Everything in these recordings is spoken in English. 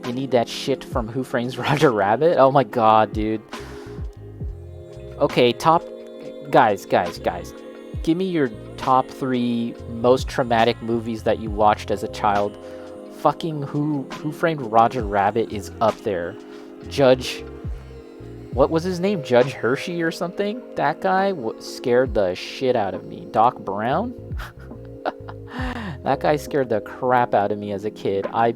You need that shit from Who Frames Roger Rabbit? Oh my god, dude. Okay, guys. Give me your top 3 most traumatic movies that you watched as a child. Fucking Who Framed Roger Rabbit is up there. Judge... What was his name? Judge Hershey or something? That guy scared the shit out of me. Doc Brown? That guy scared the crap out of me as a kid. I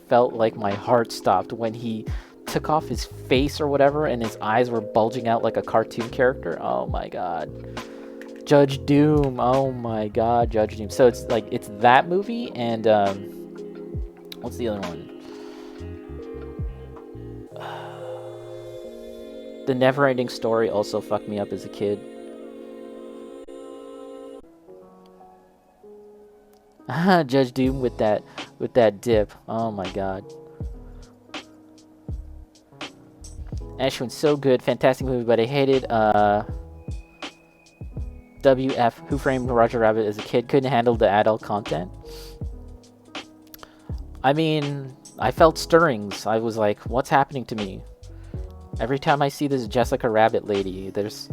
felt like my heart stopped when he took off his face or whatever and his eyes were bulging out like a cartoon character. Oh my god. Judge Doom. Oh my god, Judge Doom. So it's like, it's that movie and what's the other one? The Neverending Story also fucked me up as a kid. Judge Doom with that dip. Oh my god. Ashwin's so good, fantastic movie, but I hated WF, Who Framed Roger Rabbit as a kid, couldn't handle the adult content. I mean, I felt stirrings. I was like, what's happening to me? Every time I see this Jessica Rabbit lady, there's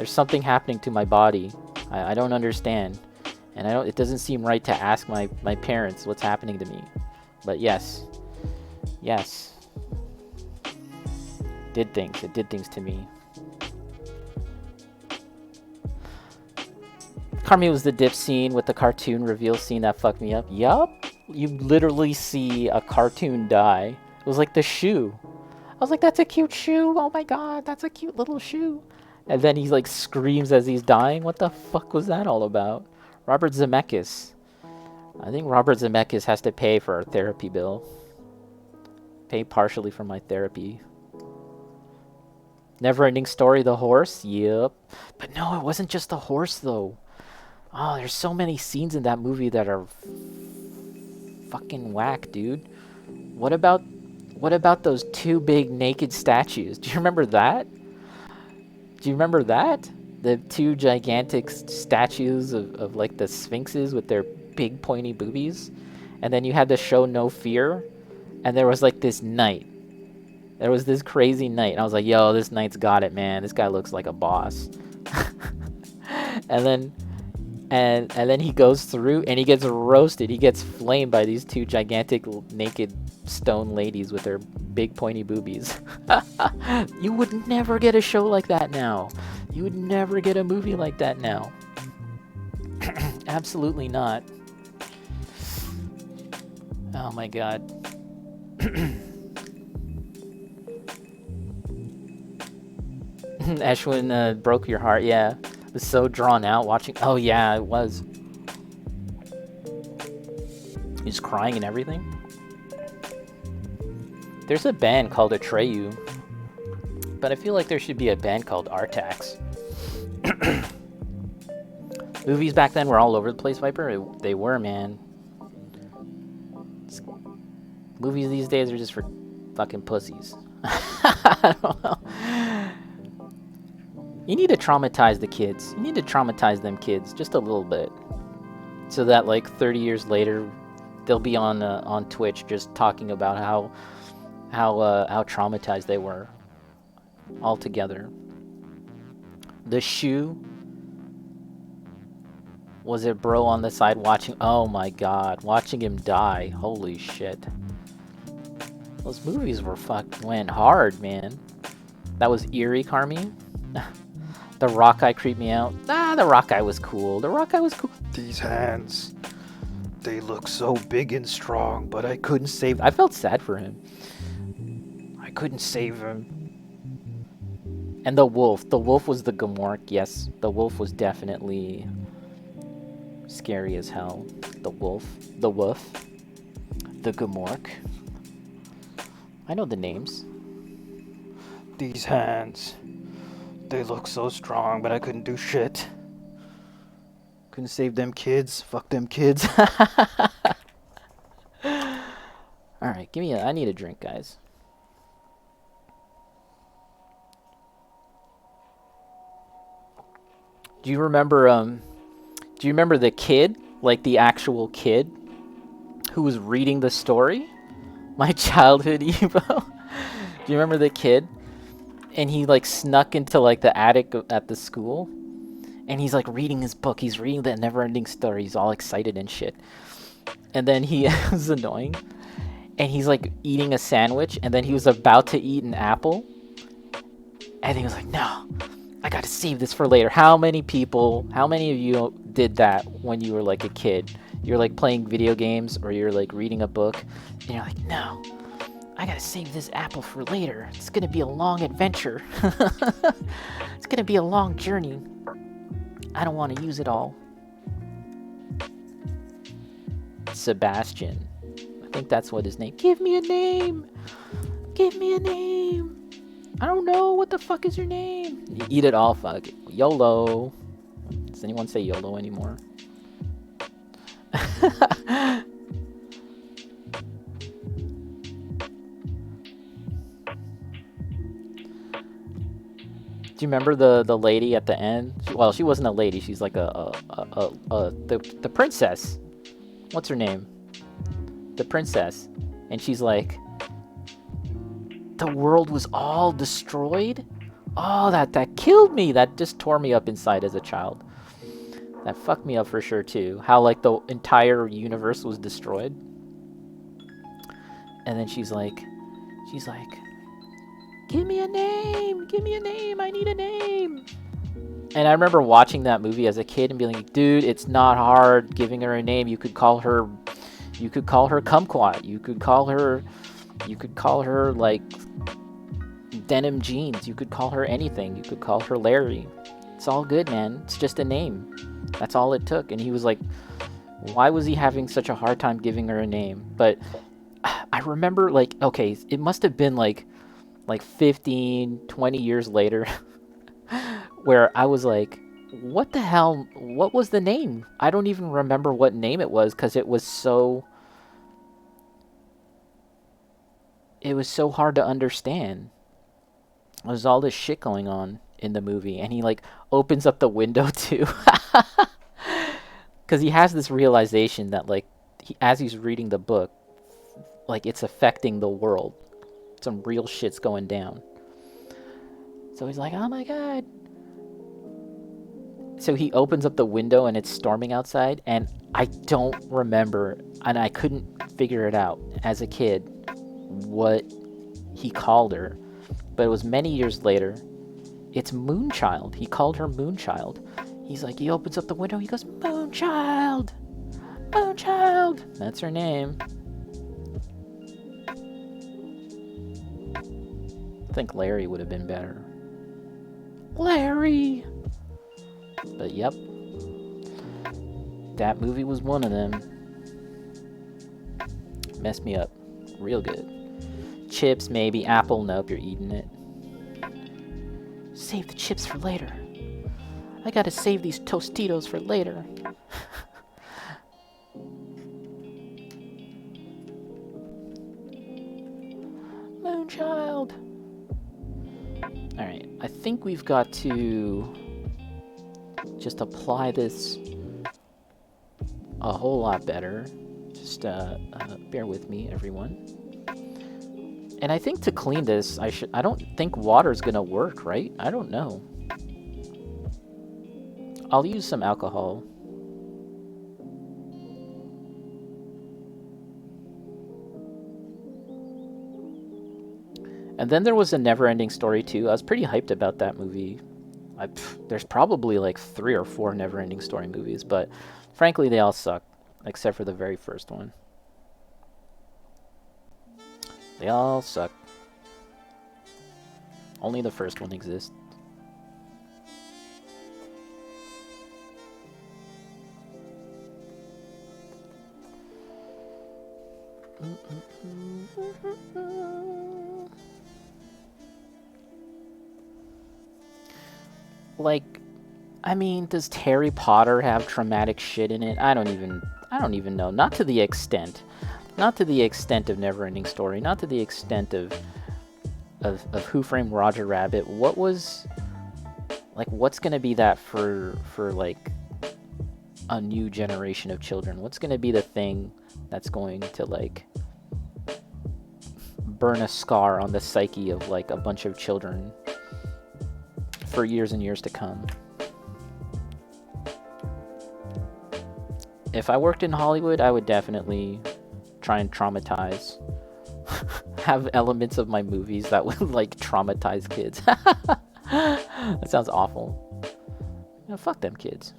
something happening to my body. I don't understand. And it doesn't seem right to ask my parents what's happening to me. But yes. Yes. It did things to me. Carmi was the dip scene with the cartoon reveal scene that fucked me up. Yup. You literally see a cartoon die. It was like the shoe. I was like, that's a cute shoe. Oh my god, that's a cute little shoe. And then he like screams as he's dying. What the fuck was that all about? Robert Zemeckis. I think Robert Zemeckis has to pay for our therapy bill. Pay partially for my therapy. Neverending Story, the horse? Yep. But no, it wasn't just the horse though. Oh, there's so many scenes in that movie that are fucking whack, dude. What about those 2 big naked statues? Do you remember that? Do you remember that? The 2 gigantic statues of like the sphinxes with their big pointy boobies? And then you had the show No Fear, and there was like this knight. There was this crazy knight, and I was like, yo, this knight's got it, man. This guy looks like a boss. and then he goes through and he gets roasted. He gets flamed by these 2 gigantic naked stone ladies with their big pointy boobies. You would never get a show like that now. You would never get a movie like that now. Absolutely not. Oh my god. Ashwin broke your heart. Yeah, it was so drawn out watching. Oh yeah, it was. He's crying and everything. There's a band called Atreyu, but I feel like there should be a band called Artax. Movies back then were all over the place, Viper. They were, man. Movies these days are just for fucking pussies. I don't know. You need to traumatize the kids. You need to traumatize them kids just a little bit, so that like 30 years later, they'll be on Twitch just talking about how traumatized they were altogether. The shoe. Was it bro on the side watching? Oh my god, watching him die. Holy shit. Those movies went hard, man. That was eerie, Carmi. The Rock Eye creeped me out. The Rock Eye was cool. These hands, they look so big and strong, but I couldn't save. I felt sad for him. I couldn't save him. And the wolf. The wolf was the Gamork. Yes, the wolf was definitely scary as hell. The wolf. The wolf. The Gamork. I know the names. These hands, they look so strong, but I couldn't do shit. Couldn't save them kids. Fuck them kids. Alright, I need a drink, guys. Do you remember the kid? Like the actual kid who was reading the story? My childhood Evo. Do you remember the kid? And he like snuck into like the attic at the school, and he's like reading his book. He's reading the Neverending Story. He's all excited and shit. And then he was annoying, and he's like eating a sandwich, and then he was about to eat an apple, and he was like, "No, I gotta save this for later." How many of you did that when you were like a kid? You're like playing video games or you're like reading a book, and you're like, "No, I gotta save this apple for later. It's gonna be a long adventure. It's gonna be a long journey. I don't want to use it all." Sebastian. I think that's what his name. Give me a name. Give me a name. I don't know. What the fuck is your name? You eat it all. Fuck it. YOLO. Does anyone say YOLO anymore? Do you remember the lady at the end? Well, she wasn't a lady. She's like the princess. What's her name? The princess. And she's like, the world was all destroyed? Oh, that killed me. That just tore me up inside as a child. That fucked me up for sure too. How like the entire universe was destroyed. And then she's like, give me a name. Give me a name. I need a name. And I remember watching that movie as a kid and being like, dude, it's not hard giving her a name. You could call her Kumquat. You could call her like Denim Jeans. You could call her anything. You could call her Larry. It's all good, man. It's just a name. That's all it took. And he was like, why was he having such a hard time giving her a name? But I remember like, okay, it must have been like 15, 20 years later where I was like, what the hell? What was the name? I don't even remember what name it was because it was so hard to understand. There's all this shit going on in the movie, and he like opens up the window too because he has this realization that like as he's reading the book, like it's affecting the world. Some real shit's going down. So he's like, oh my god. So he opens up the window and it's storming outside, and I don't remember, and I couldn't figure it out as a kid what he called her, but it was many years later. It's Moonchild. He called her Moonchild. He's like, he opens up the window, he goes, Moonchild! Moonchild! That's her name. I think Larry would have been better. Larry! But yep. That movie was one of them. Messed me up. Real good. Chips, maybe. Apple, nope, you're eating it. Save the chips for later. I gotta save these Tostitos for later. Moonchild! Alright, I think we've got to just apply this a whole lot better. Just bear with me, everyone. And I think to clean this, I don't think water's gonna work, right? I don't know. I'll use some alcohol. And then there was a Neverending Story too. I was pretty hyped about that movie. There's probably like 3 or 4 Neverending Story movies, but frankly they all suck, except for the very first one. They all suck. Only the first one exists. Like, I mean, does Harry Potter have traumatic shit in it? I don't even know. Not to the extent of Neverending Story. Not to the extent of Who Framed Roger Rabbit. What's gonna be that for like a new generation of children? What's gonna be the thing that's going to like burn a scar on the psyche of like a bunch of children for years and years to come. If I worked in Hollywood, I would definitely try and traumatize. Have elements of my movies that would like traumatize kids. That sounds awful. Fuck them kids.